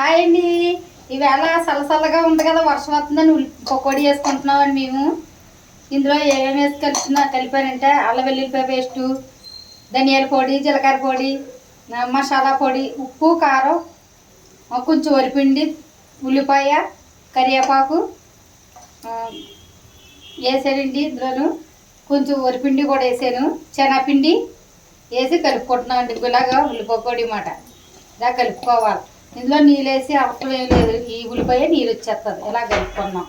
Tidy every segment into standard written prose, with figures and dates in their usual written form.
Hi అండి. ఈవేళ చల్లగా ఉంది కదా, వర్షం వస్తుందని పకోడీ వేసుకుంటున్నామండి మేము. ఇందులో ఏమేమి వేసి కలిపానంటే అల్లం వెల్లుల్లిపాయ పేస్టు, ధనియాల పొడి, జీలకర్ర పొడి, మసాలా పొడి, ఉప్పు, కారం, కొంచెం వరిపిండి, ఉల్లిపాయ, కరివేపాకు వేసానండి. ఇందులోను కొంచెం వరిపిండి కూడా వేసాను, శనగపిండి వేసి కలుపుకుంటున్నామండి. ఇలాగా ఉల్లి పకోడీ మాట ఇలా కలుపుకోవాలి. ఇందులో నీళ్ళు వేసి అవసరం ఏం లేదు, ఈ ఉల్లిపాయ నీళ్ళు వచ్చేస్తుంది. ఇలా కలుపుకున్నాం.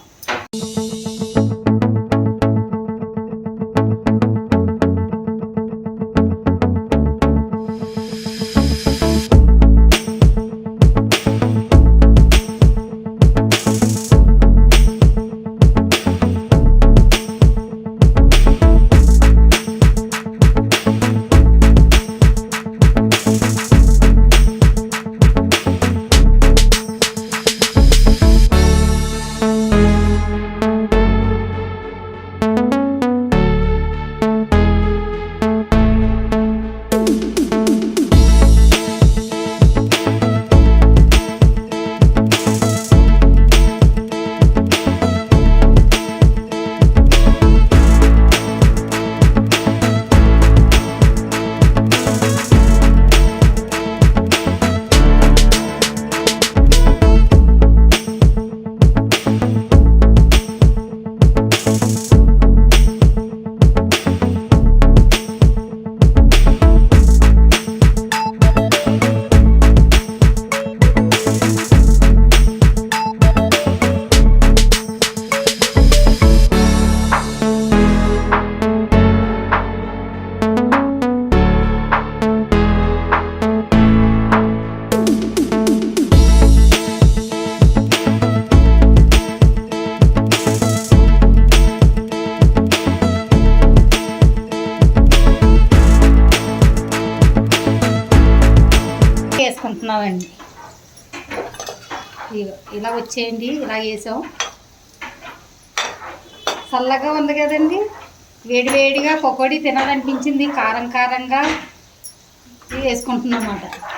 వేసుకుంటున్నామండి. ఇలా వచ్చేయండి, ఇలా వేసాం. చల్లగా ఉంది కదండి, వేడివేడిగా పకోడీ తినాలనిపించింది. కారంగా వేసుకుంటున్నాం అన్నమాట.